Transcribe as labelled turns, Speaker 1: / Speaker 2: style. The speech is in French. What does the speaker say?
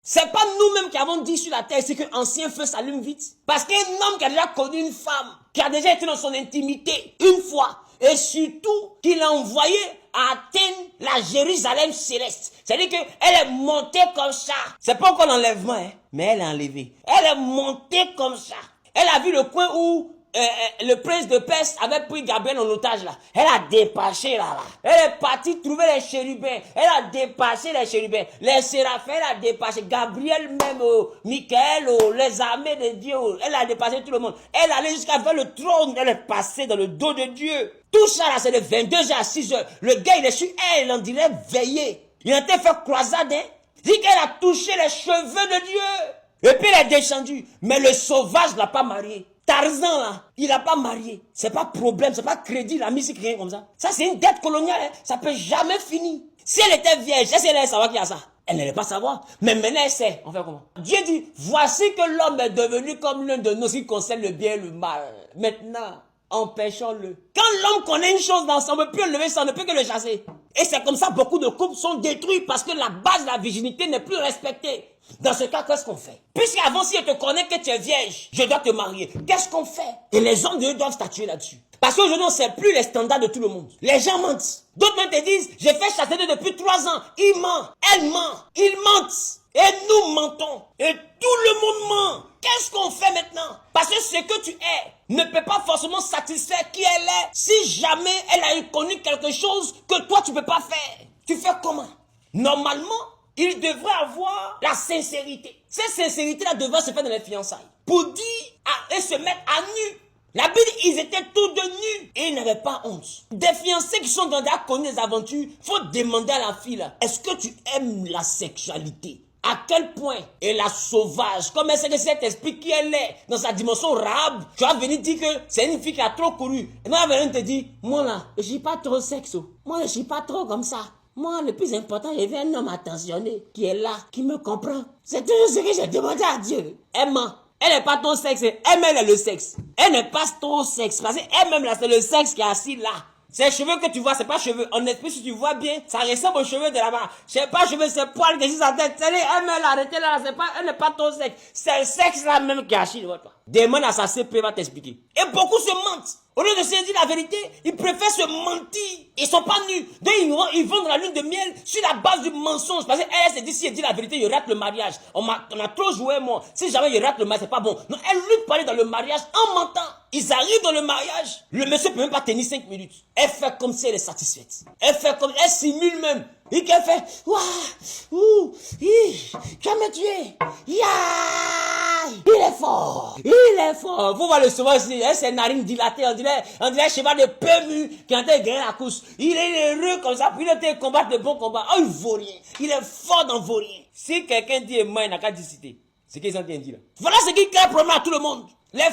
Speaker 1: C'est pas nous-mêmes qui avons dit sur la terre, c'est qu'un ancien feu s'allume vite. Parce qu'un homme qui a déjà connu une femme, qui a déjà été dans son intimité une fois, et surtout qu'il a envoyé à atteindre la Jérusalem céleste. C'est-à-dire qu'elle est montée comme ça. C'est pas encore l'enlèvement, hein, mais elle est enlevée. Elle est montée comme ça. Elle a vu le coin où le prince de Perse avait pris Gabriel en otage là. Elle a dépassé là. Elle est partie trouver les chérubins. Elle a dépassé les chérubins. Les séraphins, elle a dépassé. Gabriel même, Michael, les armées de Dieu. Elle a dépassé tout le monde. Elle allait jusqu'à vers le trône. Elle est passée dans le dos de Dieu. Tout ça là, c'est de 22h à 6h. Le gars, il est sur elle, on dirait veillé. Il a été fait croisade, hein. Il dit qu'elle a touché les cheveux de Dieu. Et puis elle est descendue. Mais le sauvage ne l'a pas marié. Tarzan là, il n'a pas marié. C'est pas problème, c'est pas crédit, la musique, rien comme ça. Ça c'est une dette coloniale, hein. Ça peut jamais finir. Si elle était vierge, est-ce qu'elle allait savoir qu'il y a ça? Elle n'allait pas savoir. Mais maintenant elle sait. On fait comment? Dieu dit, voici que l'homme est devenu comme l'un de nous qui concerne le bien et le mal. Maintenant, empêchons-le. Quand l'homme connaît une chose dans ça, on ne peut plus lever ça, on ne peut que le chasser. Et c'est comme ça, beaucoup de couples sont détruits parce que la base de la virginité n'est plus respectée. Dans ce cas, qu'est-ce qu'on fait? Puisqu'avant, si je te connais que tu es vierge, je dois te marier. Qu'est-ce qu'on fait? Et les hommes de Dieu doivent statuer là-dessus. Parce qu'aujourd'hui, on ne sait plus les standards de tout le monde. Les gens mentent. D'autres même te disent, j'ai fait chasser depuis 3 ans. Il ment. Elle ment. Ils mentent. Et nous mentons. Et tout le monde ment. Qu'est-ce qu'on fait maintenant? Parce que ce que tu es ne peut pas forcément satisfaire qui elle est si jamais elle a connu quelque chose que toi tu ne peux pas faire. Tu fais comment? Normalement, il devrait avoir la sincérité. Cette sincérité-là devrait se faire dans les fiançailles. Pour dire et se mettre à nu. La Bible, ils étaient tous de nus et ils n'avaient pas honte. Des fiancés qui sont dans des connu des aventures, il faut demander à la fille, est-ce que tu aimes la sexualité? À quel point est la sauvage? Comme elle t'explique qui elle est dans sa dimension arabe, tu vas venir dire que c'est une fille qui a trop couru. Et moi, elle va venir te dire, moi là, je suis pas trop sexe. Moi, je suis pas trop comme ça. Moi, le plus important, il y avait un homme attentionné qui est là, qui me comprend. C'est toujours ce que j'ai demandé à Dieu. Elle ment. Elle n'est pas ton sexe, elle-même est le sexe. Elle n'est pas ton sexe, parce qu'elle-même là, c'est le sexe qui est assis là. Ces cheveux que tu vois, c'est pas cheveux. En esprit, si tu vois bien, ça ressemble aux cheveux de là-bas. C'est pas cheveux, c'est poil qui est sur sa tête. Elle-même là, arrêtez là, elle n'est pas ton sexe. C'est le sexe là même qui est assis devant toi. Demande à sa CP, va t'expliquer. Et beaucoup se mentent. Au lieu de se dire la vérité, ils préfèrent se mentir. Ils sont pas nus. Donc ils vont dans la lune de miel sur la base du mensonge. Parce qu'elle se dit, si elle dit la vérité, il rate le mariage. On a trop joué, moi. Si jamais il rate le mariage, c'est pas bon. Non, elle lutte pour aller dans le mariage en mentant. Ils arrivent dans le mariage. Le monsieur peut même pas tenir 5 minutes. Elle fait comme si elle est satisfaite. Elle simule même. Et qu'elle fait, ouah, ouh, tu vas me tuer. Il est fort. Il est fort. Vous voyez le sauvage ici, c'est narine dilatée, on dirait un cheval de PMU qui a été gagné la course. Il est heureux comme ça, puis il a été combattre de bons combats. Oh, il vaut rien. Il est fort dans vaut rien. Si quelqu'un dit moi, il n'a qu'à décider. C'est ce qu'ils ont dit là. Voilà ce qui crée problème à tout le monde. Les